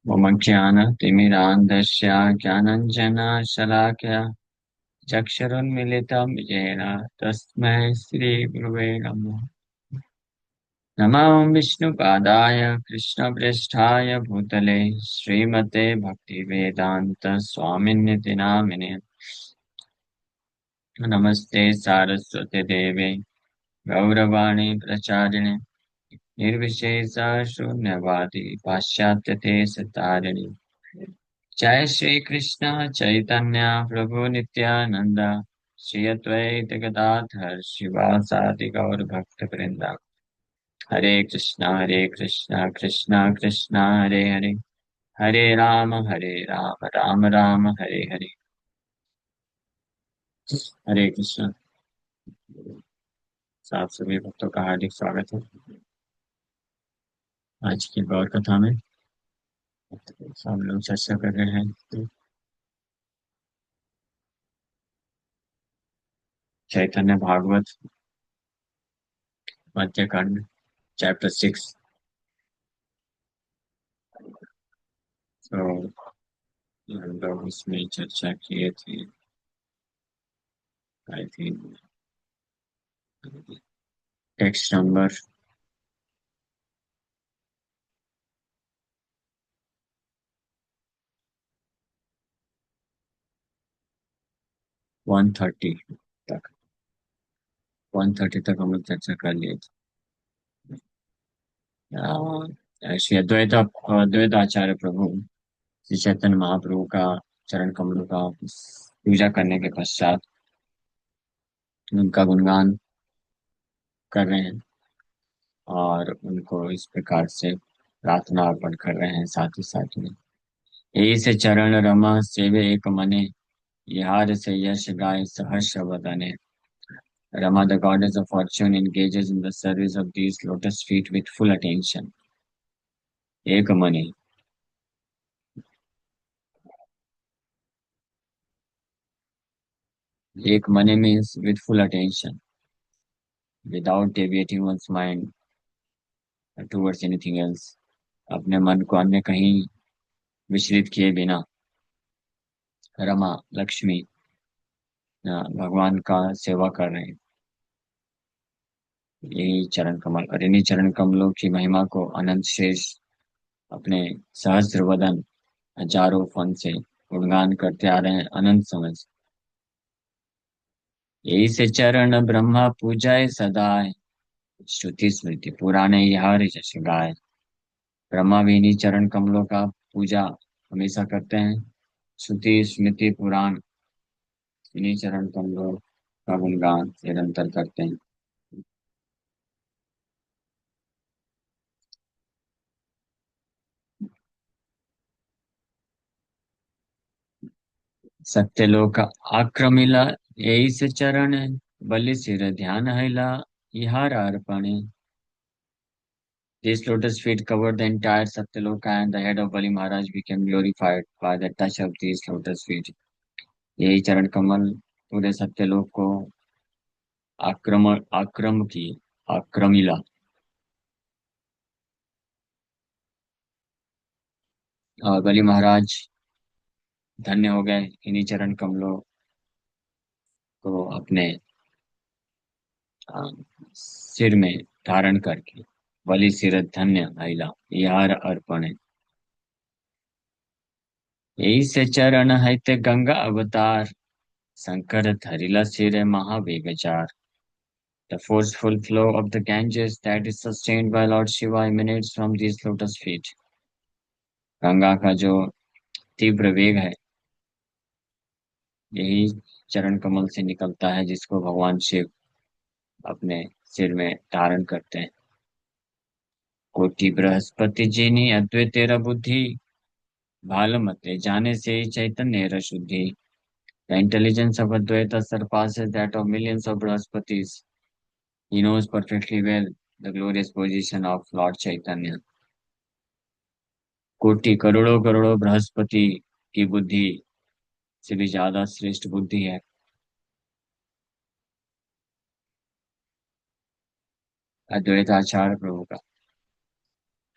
मम ज्ञानतिमिरान्धस्य ज्ञानञ्जनशलाकया चक्षुरुन्मिलितं येन तस्मै श्रीगुरुवे नमः। नमो विष्णुपादाय कृष्णप्रेष्ठाय भूतले श्रीमते भक्तिवेदान्त स्वामिन्यति नामिने। नमस्ते सारस्वते देवे गौरवाणी प्रचारिणे निर्विशेष शून्यवादी पाश्चात्य सतारिणी। जय श्री कृष्ण चैतन्य प्रभु नित्यानंद श्री अद्वैत गदाधर शिवासादि गौर भक्त वृंदा। हरे कृष्णा कृष्णा कृष्णा हरे हरे, हरे राम राम राम हरे हरे। हरे कृष्ण। साथ सभी भक्तों का हार्दिक स्वागत है आज की गौर कथा में। सब लोग चर्चा कर रहे हैं तो चैतन्य भागवत मध्य खंड चैप्टर 6। तो हम लोग इसमें चर्चा किए थे। आई थिंक टेक्स्ट नंबर 130 तक। 130 तक हम लोग चर्चा कर लिए थे। श्री अद्वैत अद्वैत आचार्य प्रभु श्री चैतन्य महाप्रभु का चरण कमलों का पूजा करने के पश्चात उनका गुणगान कर रहे हैं और उनको इस प्रकार से प्रार्थना अर्पण कर रहे हैं। साथ ही साथ में यही से चरण रमा सेवे एक मने, बिहार से यश गाय सहर्ष वदने। Rama, the goddess of fortune, engages in the service of these lotus feet with full attention. एक मनी। एक money means with full attention, without deviating one's mind towards anything else. अपने मन को अन्य कहीं विचलित किए बिना रमा लक्ष्मी भगवान का सेवा कर रहे हैं। यही चरण कमल और इन्हीं चरण कमलों की महिमा को अनंत शेष अपने सहस्त्र वदन हजारों फन से गुणगान करते आ रहे हैं अनंत समय से। यही से चरण ब्रह्मा पूजाए सदाए, श्रुति स्मृति पुराणे यह यश गाय। ब्रह्मा भी इन्हीं चरण कमलों का पूजा हमेशा करते हैं। श्रुति स्मृति पुराण इन्हीं चरण कमलों का गुणगान निरंतर करते हैं। सत्यलोक आक्रमिला यही से चरण बलि सिर ध्यान हिला इहार अर्पणे। These lotus feet covered the entire Satyaloka and the head of Bali Maharaj became glorified by the touch of these lotus feet. यही चरण कमल पूरे सत्यलोक को आक्रम की आक्रमिला और बलि महाराज धन्य हो गए इन्हीं चरण कमलों को अपने अ, सिर में धारण करके। बलि सिर धन्य महिला यार अर्पण है। यही से चरण है ते गंगा अवतार शंकर धरिला सिर महावेगचार। The forceful flow of the Ganges that is sustained by Lord Shiva emanates from these lotus feet. Ganga का जो तीव्र वेग है यही चरण कमल से निकलता है जिसको भगवान शिव अपने सिर में धारण करते हैं। कोटि बृहस्पति जिनी अद्वैत तेरा बुद्धि, भाल मते जाने से ही चैतन्य र शुद्धि। The intelligence of Advaita surpasses that of millions of Brihaspitis. He knows perfectly well the glorious position of Lord Chaitanya. कोटि करोड़ों करोड़ों बृहस्पति की बुद्धि से भी ज्यादा श्रेष्ठ बुद्धि है अद्वैताचार्य प्रभु का।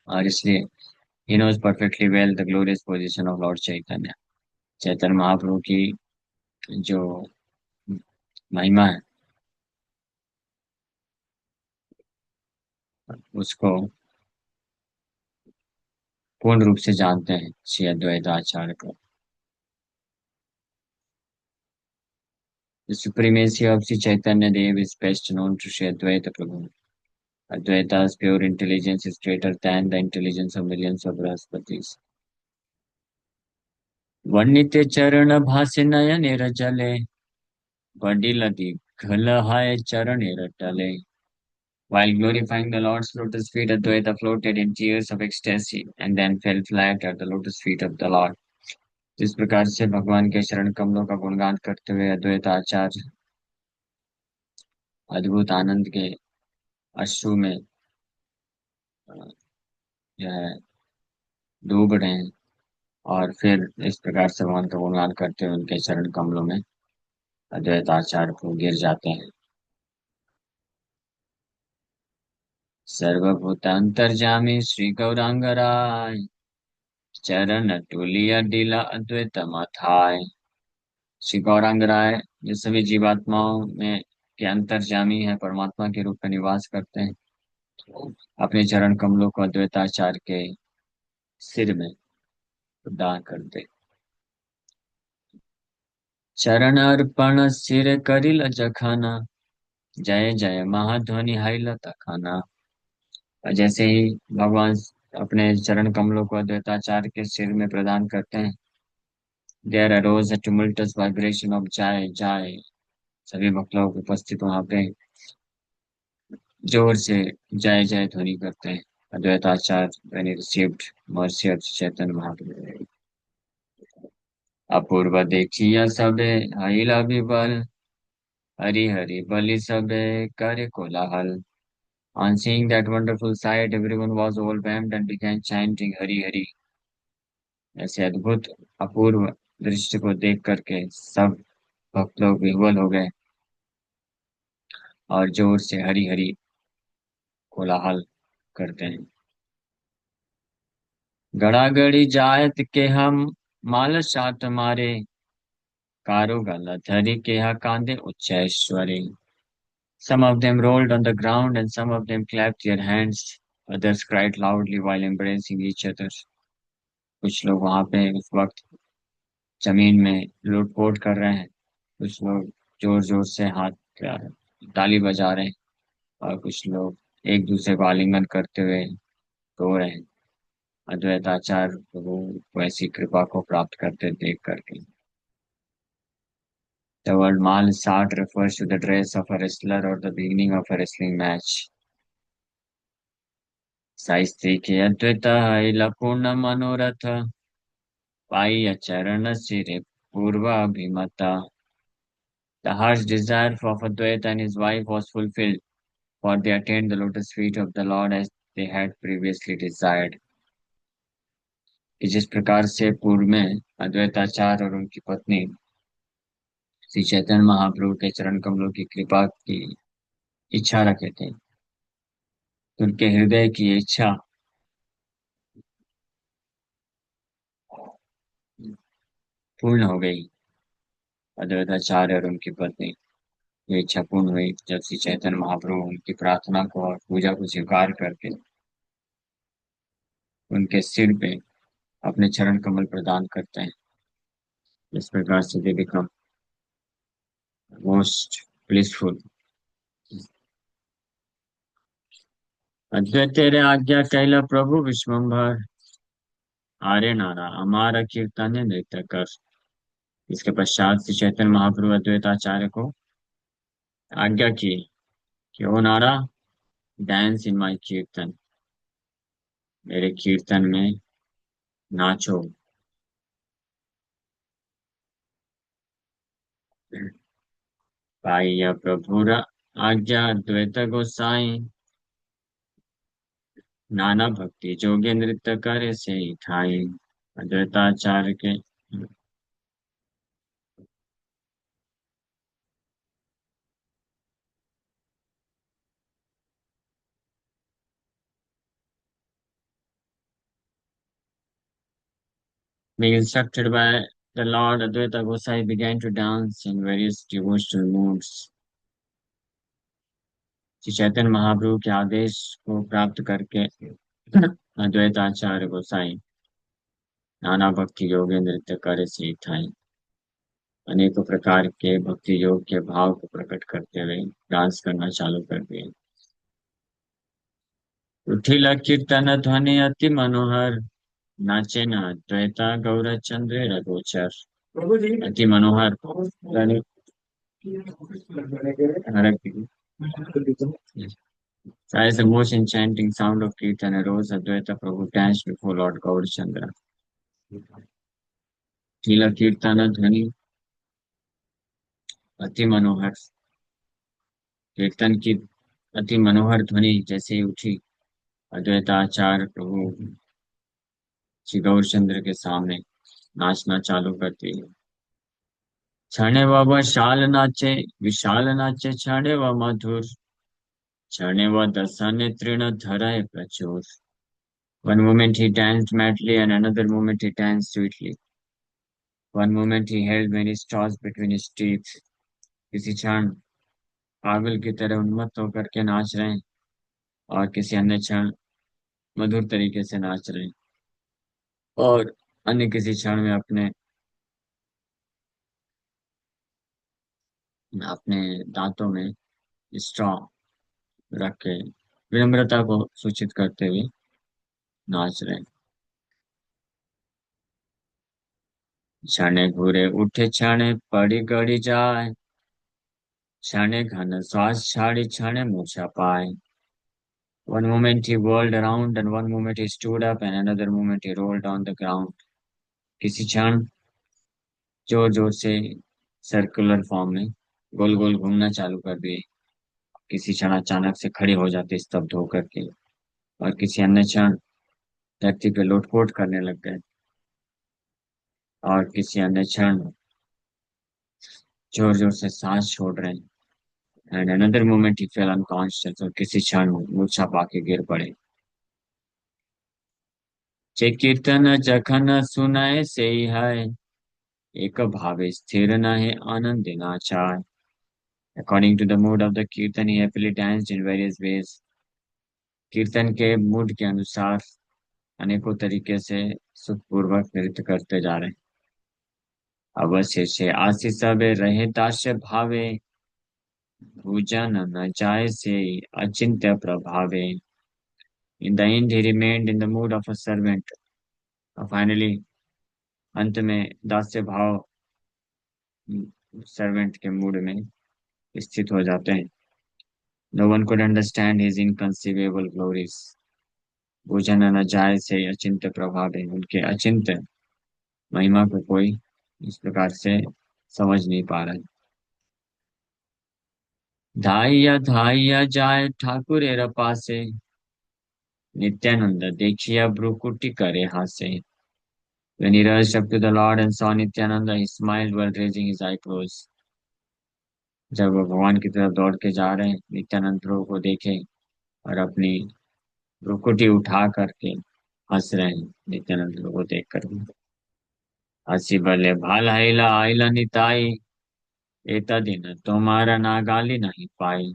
और इसलिए He knows perfectly well the glorious position of Lord Chaitanya. Chaitanya Mahaprabhu की जो महिमा है उसको पूर्ण रूप से जानते हैं श्री अद्वैत आचार्य को. The supremacy of Sri Chaitanya Dev is best known to Sri Advaita Prabhu. Advaita's pure intelligence is greater than the intelligence of millions of Brahaspatis. वर्णिते चरण भाषे नयने रजले वडिल दिघल हाय चरणे रटले. While glorifying the Lord's lotus feet, Advaita floated in tears of ecstasy and then fell flat at the lotus feet of the Lord. जिस प्रकार से भगवान के शरण कमलों का गुणगान करते हुए अद्वैत आचार्य अद्भुत आनंद के अश्रु में जो है डूब रहे हैं और फिर इस प्रकार से भगवान का गुणगान करते हुए उनके चरण कमलों में अद्वैत आचार्य को गिर जाते हैं. सर्वभूतांतर्यामी श्री गौरांग राय चरण टूलिया डीला अद्वैत माथाय. श्री गौरांग राय जो सभी जीवात्माओं में के अंतर्यामी है, परमात्मा के रूप में निवास करते हैं, अपने चरण कमलों को अद्वैताचार्य के सिर में प्रदान कर दे. चरण अर्पण सिर करिल जखाना जय जय महाध्वनि हाइल तखाना. और जैसे ही भगवान अपने चरण कमलों को अद्वैताचार्य के सिर में प्रदान करते हैं, there arose a tumultuous vibration of जय जय. सभी भक्त लोग उपस्थित वहां पे जोर से जय जय ध्वनि करते हैं. Advaitacharya when he received mercy of Chaitanya Mahaprabhu. अपूर्व देखिया सबे हाइला विबल हरि हरि बलि सबे करे कोलाहल. On seeing that wonderful sight, everyone was overwhelmed and began chanting Hari Hari. ऐसे अद्भुत अपूर्व दृश्य को देख करके सब भक्त लोग विह्वल हो गए और जोर से हरि हरि कोलाहल करते हैं. गड़ागड़ी जायत के हम माल सात मारे कारो गला धरी के हा कांदे उच्चैश्वरी. Some of them rolled on the ground and some of them clapped their hands. Others cried loudly while embracing each other. कुछ लोग वहां पे उस वक्त जमीन में लूटपोट कर रहे हैं, कुछ लोग जोर जोर से हाथ ताली बजा रहे हैं और कुछ लोग एक दूसरे को आलिंगन करते हुए रो रहे हैं. अद्वैताचार्य प्रभु को ऐसी कृपा को प्राप्त करते देख करके. The word mal sat refers to the dress of a wrestler or the beginning of a wrestling match. साहित्य के अद्वैत हिला पूर्ण मनोरथ पाई चरण सिरे पूर्वाभिमता. The harsh desire of Advaita and his wife was fulfilled, for they attained the lotus feet of the Lord as they had previously desired. कि जिस प्रकार से पूर्व में अद्वैताचार्य और उनकी पत्नी श्री चैतन्य महाप्रभु के चरण कमलों की कृपा की इच्छा रखे थे, तो उनके हृदय की इच्छा पूर्ण हो गई. अद्वैताचार्य और उनकी पत्नी ये इच्छा पूर्ण हुई जब श्री चैतन्य महाप्रभु उनकी प्रार्थना को और पूजा को स्वीकार करके उनके सिर पे अपने चरण कमल प्रदान करते हैं. इस प्रकार से दे बिकम मोस्ट ब्लिसफुल. अद्वैत तेरे आज्ञा कैला प्रभु विश्वम्भर आर्य नारा हमारा कीर्तन नृत्य कर. इसके पश्चात श्री चैतन्य महाप्रभु अद्वैताचार्य को आज्ञा की कि ओ नारा, डांस इन माई कीर्तन, मेरे कीर्तन में नाचो. पाइया प्रभुरा आज्ञा अद्वैत गोसाई नाना भक्ति जोगे नृत्य करे से ही ठाई. अद्वैताचार्य के Being instructed by the Lord, Advaita Gosai began to dance in various devotional moods. Shri Chaitanya Mahaprabhu के आदेश को प्राप्त करके अद्वैताचार्य गोसाई नाना भक्ति योगे नृत्य करे सिखाई। अनेकों प्रकार के भक्ति योग के भाव को प्रकट करते हुए डांस करना चालू कर दिए। उठिला कीर्तन ध्वनि अति मनोहर, नाचे न अद्वैता गौर चंद्र रघुचर। अति मनोहर ध्वनि। As the most enchanting sound of Kirtan arose, Advaita Prabhu danced before Lord Gaurachandra. लीला कीर्तन ध्वनि अति मनोहर, कीर्तन की अति मनोहर ध्वनि जैसे ही उठी, अद्वैताचार्य प्रभु श्री गौरचंद्र के सामने नाचना चालू कर दिए। क्षणे व विशाल नाचे, विशाल नाचे क्षणे व मधुर, क्षणे व दसने तृण धरय प्रचुर। One moment he danced madly and another moment he danced sweetly. One moment he held many straws between his teeth. किसी क्षण पागल की तरह उन्मत्त होकर के नाच रहे हैं और किसी अन्य क्षण मधुर तरीके से नाच रहे हैं और अन्य किसी क्षण में अपने अपने दांतों में स्ट्रॉ रख के विनम्रता को सूचित करते हुए नाच रहे हैं। क्षणे घूरे उठे क्षणे पड़ी गड़ी जाए, क्षणे घन श्वास छाड़ी क्षणे मूर्छा पाए। One moment he whirled around and one moment he stood up and another moment he rolled on the ground. किसी क्षण जोर जोर से सर्कुलर फॉर्म में गोल गोल घूमना चालू कर दिए, किसी क्षण अचानक से खड़े हो जाते स्तब्ध होकर के, और किसी अन्य क्षण धरती पे लोटपोट करने लग गए, और किसी अन्य क्षण जोर जोर से सांस छोड़ रहे हैं। And another moment he fail unconscious, और किसी क्षण मूर्छा पाके गिर पड़े। जे कीर्तन जखन सुनाए से है, एक भावे स्थिर न है आनंद नाचार। According to the mood of the kirtan, he happily danced in various ways. कीर्तन के मूड के अनुसार अनेकों तरीके से सुखपूर्वक नृत्य करते जा रहे हैं। अवश्य से आशीष सबे रहे दास्य भावे, भूजन न जाए से अचिंत्य प्रभावे। In the end, he remained in the mood of a servant. और finally, अंत में दास्य भाव सर्वेंट के मूड में स्थित हो जाते हैं। No one could understand his inconceivable glories. भूजन न जाए से अचिंत्य प्रभाव है, उनके अचिंत्य महिमा को कोई इस प्रकार से समझ नहीं पा रहा है। धाइया जाए ठाकुर एरा पासे, नित्यानंद देखिया भ्रुकुटी करे हासे। When he rushed up to the Lord and saw Nityananda, he smiled while raising his eyebrows. जब वो भगवान की तरफ दौड़ के जा रहे हैं, नित्यानंद प्रभु को देखे और अपनी भ्रुकुटी उठा करके हंस रहे हैं नित्यानंद प्रभु को देख कर। हंसी भले भाल आइला आइला निताई, एता दिन तुम्हारा ना गाली नहीं पाई।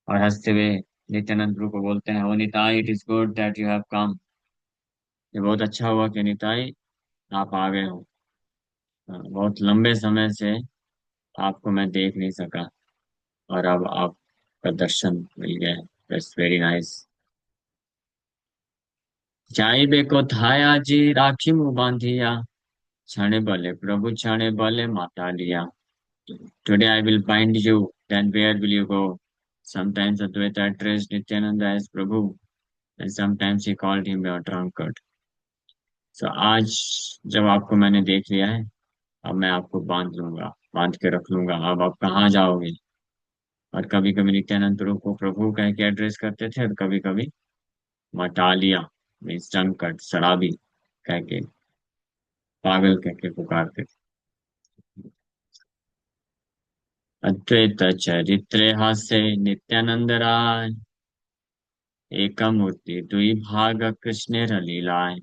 और हंसते हुए नित्यानंद प्रभु को बोलते हैं, oh Nitai, it is good that you have come. ये बहुत अच्छा हुआ कि निताई आप आ गए हो। बहुत लंबे समय से आपको मैं देख नहीं सका और अब आपका दर्शन मिल गया है। That's very nice. जाइबे को थाया जी राखी मुंह बांधिया, छाणे भले प्रभु छाणे भले माता लिया। Today I will bind you, then where will you go? Sometimes Advaita addressed Nityananda as Prabhu, and sometimes he called him a drunkard. So आज जब आपको मैंने देख लिया है, अब मैं आपको बांध लूंगा, बांध के रख लूंगा। अब आप कहाँ जाओगे? और कभी कभी नित्यानंद प्रभु को प्रभु कह के एड्रेस करते थे और कभी कभी मटालिया मीन्स ड्रंकर्ड, शराबी कह के, पागल कह के पुकारते थे। अद्वैत चरित्र हास्य नित्यानंद राय, एक मूर्ति दुई भाग कृष्ण लीलाएं।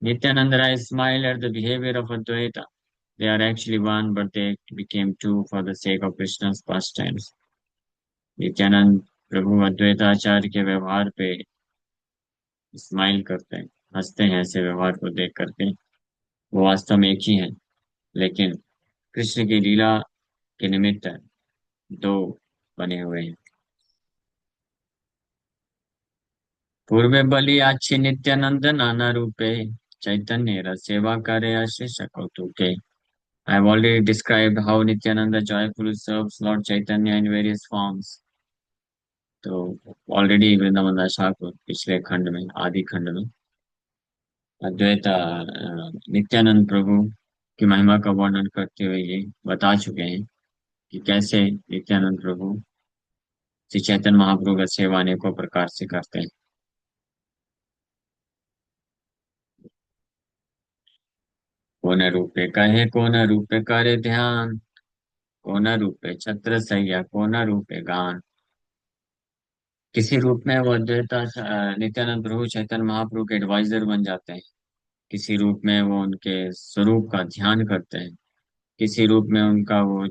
Nityananda Rai smiled at the behavior of Advaita. They are actually one, but they became two for the sake of Krishna's pastimes. Nityanand प्रभु अद्वैताचार्य के व्यवहार पे स्माइल करते हैं, हंसते हैं ऐसे व्यवहार को देख करके। वो वास्तव में एक ही है, लेकिन कृष्ण की लीला के निमित्त दो बने हुए हैं। पूर्वे बलि आछि नित्यानंद नाना रूपे चैतन्य रस सेवा करे आशीष कौतुके। I have already described how Nityananda joyfully serves Lord Chaitanya in various forms. तो ऑलरेडी वृंदावन दास ठाकुर पिछले खंड में, आदि खंड में अद्वैत नित्यानंद प्रभु की महिमा का वर्णन करते हुए ये बता चुके हैं कि कैसे नित्यानंद प्रभु श्री चैतन्य महाप्रभु का सेवा अनेकों प्रकार से करते हैं। कोन रूपे कहे कोन रूपे करे ध्यान, कोन रूपे छत्र सैया कोन रूपे गान। किसी रूप में वो नित्यानंद प्रभु चैतन्य महाप्रभु के एडवाइजर बन जाते हैं, किसी रूप में वो उनके स्वरूप का ध्यान करते हैं, किसी रूप में उनका वो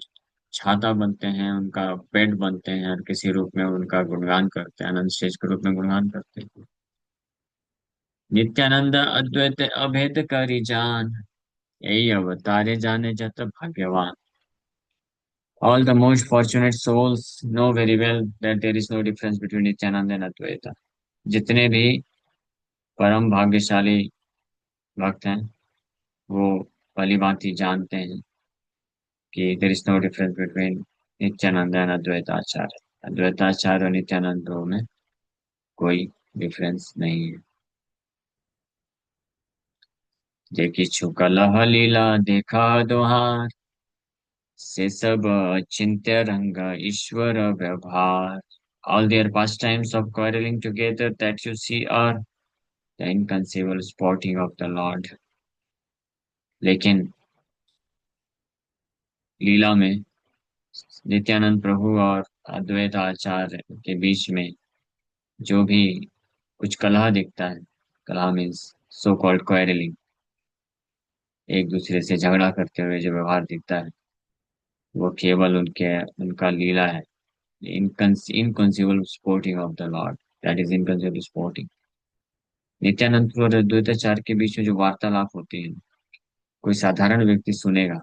छाता बनते हैं, उनका बेड बनते हैं, और किसी रूप में उनका गुणगान करते हैं, अनंत शेष के रूप में गुणगान करते हैं। नित्यानंद अद्वैत अभेद करी जान, यही अवतारे जाने जत भाग्यवान। All the most fortunate souls know very well that there is no difference between Nityananda and Advaita. जितने भी परम भाग्यशाली भक्त हैं, वो भली भांति जानते हैं कि there is no difference between Nityananda and Advaitacharya. Advaitacharya और नित्यानंद में कोई डिफरेंस नहीं है। देखी छुकलह लीला देखा दोहार, से सब चिंत्य रंग ईश्वर व्यवहार। All their pastimes of quarreling together that you see are the inconceivable sporting of the Lord. लेकिन लीला में नित्यानंद प्रभु और अद्वैत आचार्य के बीच में जो भी कुछ कलह दिखता है, कलह मीन्स सो कॉल्ड क्वेरलिंग, एक दूसरे से झगड़ा करते हुए जो व्यवहार दिखता है, वो केवल उनके उनका लीला है। Inconceivable sporting of the lord, that is inconceivable sporting. Nityananda और अद्वैताचार्य के बीच में जो वार्तालाप होती है, कोई साधारण व्यक्ति सुनेगा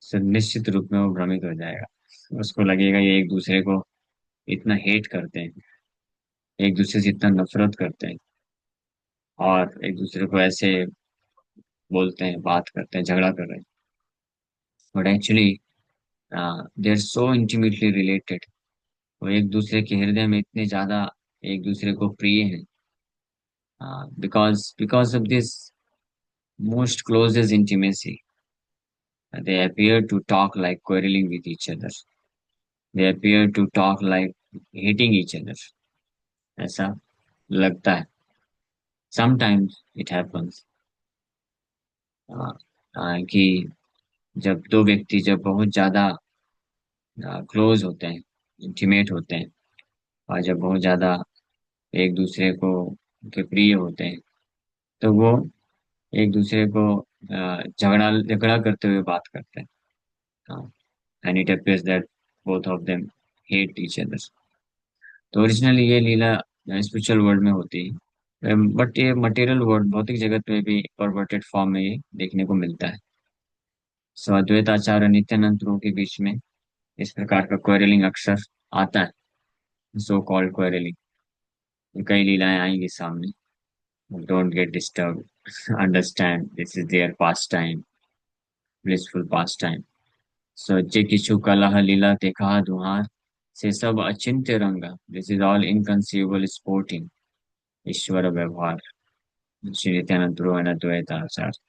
तो निश्चित रूप में वो भ्रमित हो जाएगा। उसको लगेगा ये एक दूसरे को इतना हेट करते हैं, एक दूसरे से इतना नफरत करते हैं, और एक दूसरे को ऐसे बोलते हैं, बात करते हैं, झगड़ा कर रहे हैं। But actually they are so intimately related. वो एक दूसरे के हृदय में इतने ज्यादा एक दूसरे को प्रिय हैं, because of this most closest intimacy they appear to talk like quarreling with each other. They appear to talk like hating each other. ऐसा लगता है। Sometimes it happens कि जब दो व्यक्ति जब बहुत ज्यादा क्लोज होते हैं, इंटीमेट होते हैं, और जब बहुत ज्यादा एक दूसरे को के प्रिय होते हैं, तो वो एक दूसरे को झगड़ा झगड़ा करते हुए बात करते हैं। And it appears that both of them hate each other. तो ओरिजिनली ये लीला स्पिरिचुअल वर्ल्ड में होती है, बट ये मटेरियल वर्ल्ड, भौतिक जगत में भी परवर्टेड फॉर्म में ये देखने को मिलता है। सो अद्वैत आचार्य और नित्यानंद प्रभु के बीच में इस प्रकार का क्वेरलिंग अक्सर आता है, सो कॉल्ड क्वेरलिंग। कई लीलाएं आएंगी सामने। Don't get disturb, understand this is their pastime, blissful pastime. सो जे किछु कलह लीला देखा दुहार, से सब अचिंत्य रंग, this is all inconceivable sporting ईश्वर व्यवहार। श्री नित्यानंद प्रभु एंड अद्वैत आचार्य।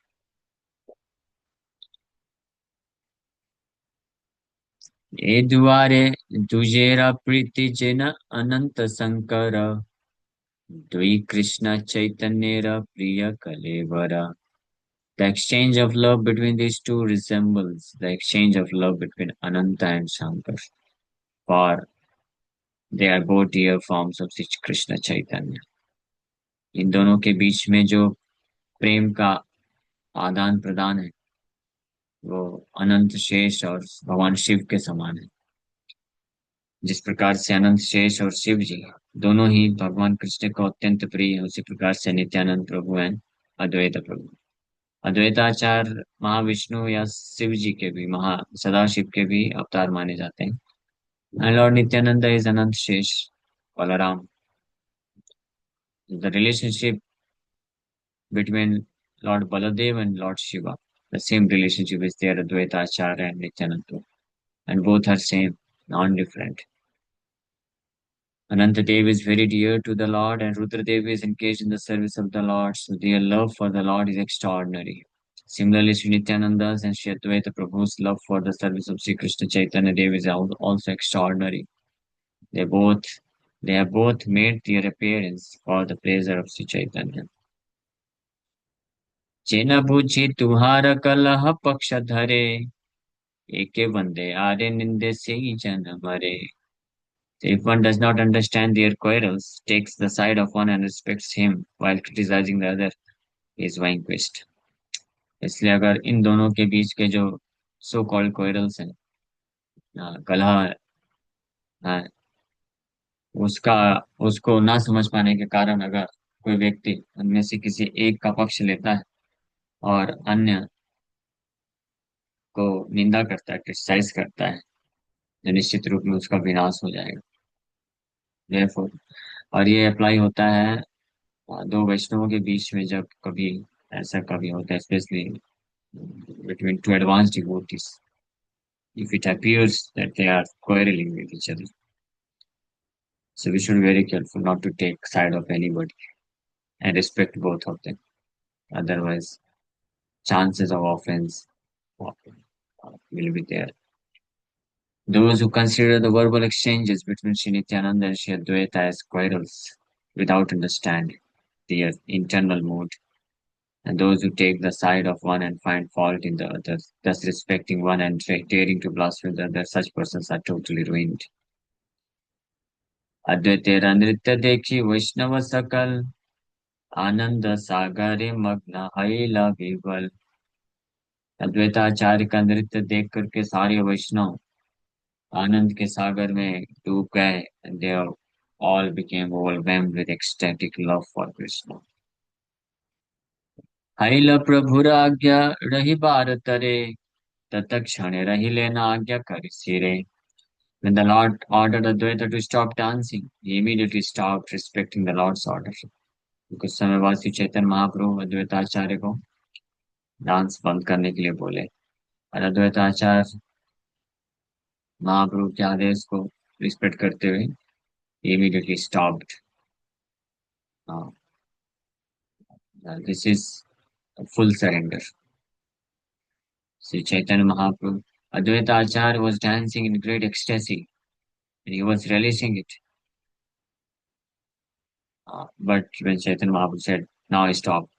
ए दुआरे दुजेरा प्रीति जिन अनंत शंकर, द्वि कृष्ण चैतन्य प्रिय कलेवरा। The exchange of love between these two resembles the exchange of love between Ananta and Shankar, for they are both dear forms of Sri Krishna Chaitanya. इन दोनों के बीच में जो प्रेम का आदान प्रदान है वो अनंत शेष और भगवान शिव के समान है। जिस प्रकार से अनंत शेष और शिव जी दोनों ही भगवान कृष्ण को अत्यंत प्रिय है, उसी प्रकार से नित्यानंद प्रभु हैं अद्वैत प्रभु। अद्वैताचार्य महाविष्णु या शिव जी के भी महा सदाशिव के भी अवतार माने जाते हैं। एंड लॉर्ड नित्यानंद इज अनंत शेष Balram. The relationship between Lord Baladev and Lord Shiva. The same relationship is there, Advaita Acharya and Nityananda. And both are same, non-different. Anantadev is very dear to the Lord and Rudradev is engaged in the service of the Lord. So their love for the Lord is extraordinary. Similarly, Sri Nityananda's and Sri Advaita Prabhu's love for the service of Sri Krishna Chaitanya Dev is also extraordinary. They both they have both made their appearance for the pleasure of Sri Chaitanya. जेन बुझी तुहार कलह पक्ष धरे एके बंदे आरे निंदे से ही जन मरे. So if one does not understand their quarrels, takes the side of one and respects him while criticizing the other, is vanquished. इसलिए अगर इन दोनों के बीच के जो सो कॉल्ड क्वेरल्स हैं, कलह है, उसका उसको ना समझ पाने के कारण अगर कोई व्यक्ति उनमें से किसी एक का पक्ष लेता है और अन्य को निंदा करता है, क्रिटिसाइज करता है, तो निश्चित रूप में उसका विनाश हो जाएगा। Therefore, और ये अप्लाई होता है दो वैष्णवों के बीच में जब कभी ऐसा कभी होता है, specially between two advance devotees, if it appears that they are quarreling with each other. So we should be very careful not to take side of anybody and respect both of them. Otherwise, chances of offense will be there. Those who consider the verbal exchanges between Sri Nityananda and Sri Advaita as quarrels without understanding their internal mood, and those who take the side of one and find fault in the other, thus respecting one and daring to blaspheme the other, such persons are totally ruined. अद्वैतेर नृत्य देखी वैष्णव सकल आनंद सागरे मग्न हैला विवल. अद्वैताचार्य का नृत्य देख करके सारे वैष्णव आनंद के सागर में डूब गए. And they all became overwhelmed with ecstatic love for Krishna. हैल प्रभुर आज्ञा रही बार तरे तत्क्षण रही लेना आज्ञा कर सिरे. When the Lord ordered Advaita to stop dancing, he immediately stopped, respecting the Lord's order. कुछ समय बाद श्री चैतन्य महाप्रभु अद्वैताचार्य को डांस बंद करने के लिए बोले और अद्वैताचार्य महाप्रभु के आदेश को रिस्पेक्ट करते हुए immediately stopped. This is a full surrender. Sri Chaitanya Mahaprabhu, Advaita Acharya was dancing in great ecstasy and he was relishing it. But when Chaitanya Mahaprabhu said, now stop,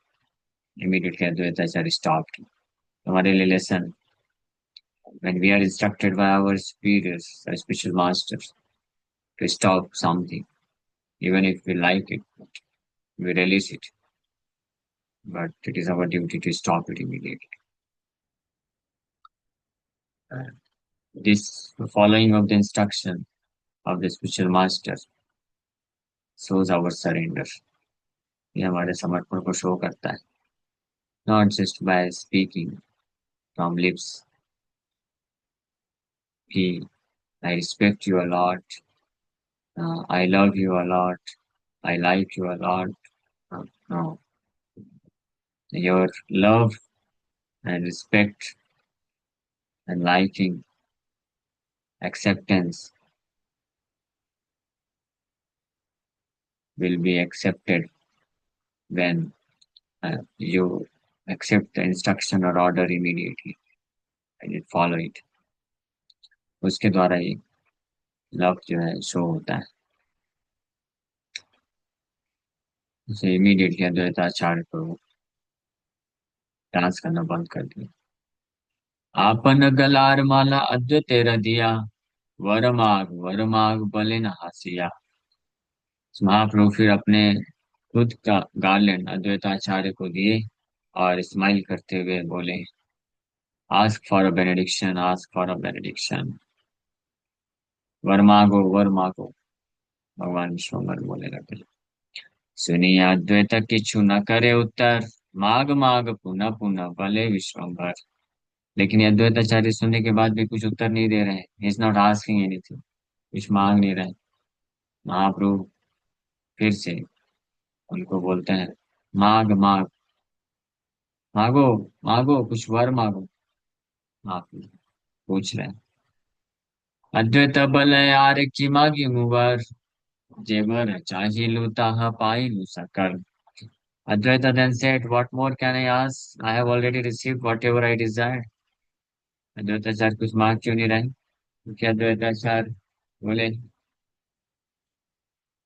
immediately Advaita Acharya stopped. हमारे लिए lesson, when we are instructed by our superiors, our spiritual masters, to stop something, even if we like it, we release it, but it is our duty to stop it immediately. This following of the instruction of the spiritual master shows our surrender. ये हमारे समर्पण को show करता है, not just by speaking from lips कि I respect you a lot, I love you a lot, I like you a lot. No, your love and respect and liking, acceptance will be accepted when you accept the instruction or order immediately and you follow it. उसके द्वारा ही love जो है show होता है. उसे immediately Advaitacharya को dance करना बंद कर दिया. आपन गलार माला अद्वैतेर दिया वर माग बले न हसिया. महाप्रभु फिर अपने खुद का गार्लैंड अद्वैताचार्य को दिए और स्माइल करते हुए बोले, ask for a benediction, ask for a benediction. वर मांगो, वर मांगो। भगवान विश्वम्भर बोले लगे, सुनिए अद्वैत किछु न करे उत्तर, माग माग पुनः पुनः भले विश्वम्भर। लेकिन ये अद्वैताचार्य सुनने के बाद भी कुछ उत्तर नहीं दे रहे हैं। He is not asking anything, कुछ मांग नहीं रहे। महाप्रभु फिर से उनको बोलते हैं, माग माग, मांगो, मांगो कुछ वर मांगो। महाप्रभु पूछ रहे हैं, अद्वैत बल यार की मागी मुवर, जेवर चाहिलु ताह पाइलु सकल। Advaita then said, what more can I ask? I have already received whatever I desired. Advaitacharya कुछ मांग क्यों नहीं रहे? क्योंकि अद्वैताचार्य बोले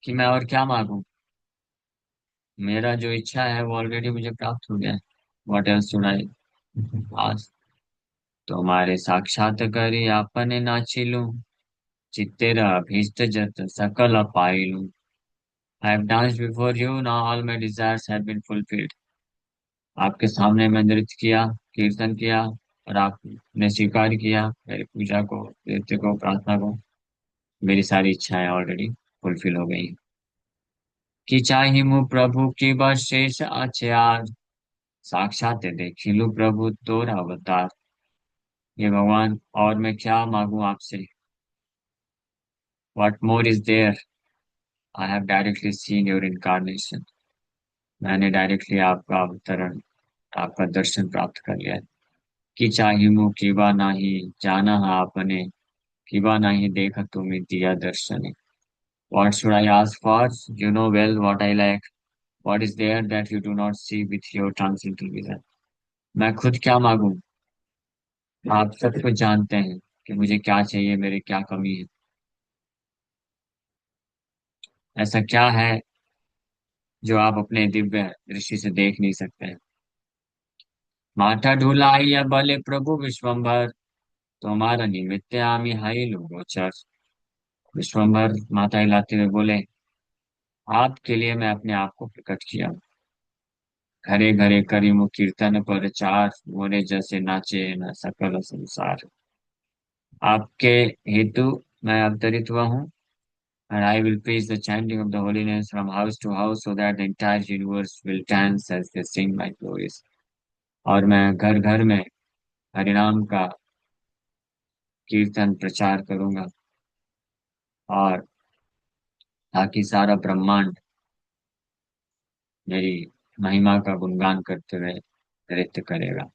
कि मैं और क्या मांगू, मेरा जो इच्छा है वो ऑलरेडी मुझे प्राप्त हो गया है। What else should I ask? तुम्हारे साक्षात करी आपने नाचिलू, चित्तेरा अभीष्ट जत सकल पाइलू। I have danced before you, now all my desires have been fulfilled. आपके सामने मैं नृत्य किया, कीर्तन किया, और आपने स्वीकार किया मेरी पूजा को, नृत्य को, प्रार्थना को। मेरी सारी इच्छाएं ऑलरेडी फुलफिल हो गई। कि चाही मु प्रभु की बस शेष आचार, साक्षात देखिलु प्रभु तोर अवतार। ये भगवान, और मैं क्या मांगू आपसे? What more is there? I have directly seen your incarnation. मैंने डायरेक्टली आपका अवतरण, आपका दर्शन प्राप्त कर लिया है। कि चाही मु किबा नाही, जाना आपने, किबा नाही देखा तुम्हें दिया दर्शन। What should I ask for? You know well what I lack. What is there that you do not see with your transcendental vision? मैं खुद क्या मांगू? आप सब कुछ जानते हैं कि मुझे क्या चाहिए, मेरी क्या कमी है। ऐसा क्या है जो आप अपने दिव्य दृष्टि से देख नहीं सकते हैं? माथा ढूलाइया भले प्रभु विश्वम्भर, तुम्हारा निमित्त आमी हाई गोचर। विश्वम्भर माथा हिलाते हुए बोले, आपके लिए मैं अपने आप को प्रकट किया। घरे घरे करी मुँह कीर्तन प्रचार, मोरे जैसे नाचे न सकल संसार। आपके हेतु मैं अवतरित हुआ हूँ, and I will preach the chanting of the holiness from house to house so that the entire universe will dance as they sing my glories. और मैं घर घर में हरिनाम का कीर्तन प्रचार करूंगा, और ताकि सारा ब्रह्मांड मेरी महिमा का गुणगान करते हुए नृत्य करेगा।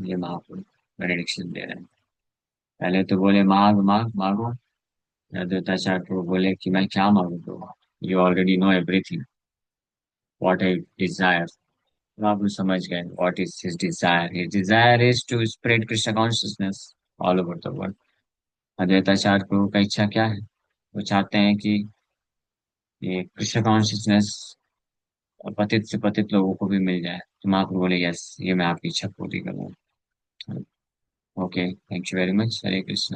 ये महापुरुष प्रेडिक्शन दे रहे हैं। पहले तो बोले मांग मांग मांगो, अद्वैताचार्य को बोले कि मैं क्या मांगू, तो you already know everything, what I desire. तो आप लोग समझ गए what is his desire. His desire is to spread Krishna consciousness all over the world. Advaitacharya को का इच्छा क्या है? वो चाहते हैं कि ये कृष्ण कॉन्शियसनेस पतित से पतित लोगों को भी मिल जाए। तो महाप्रभु बोले, यस, ये मैं आपकी इच्छा पूरी करूंगा। Okay, thank you very much. Hare Krishna.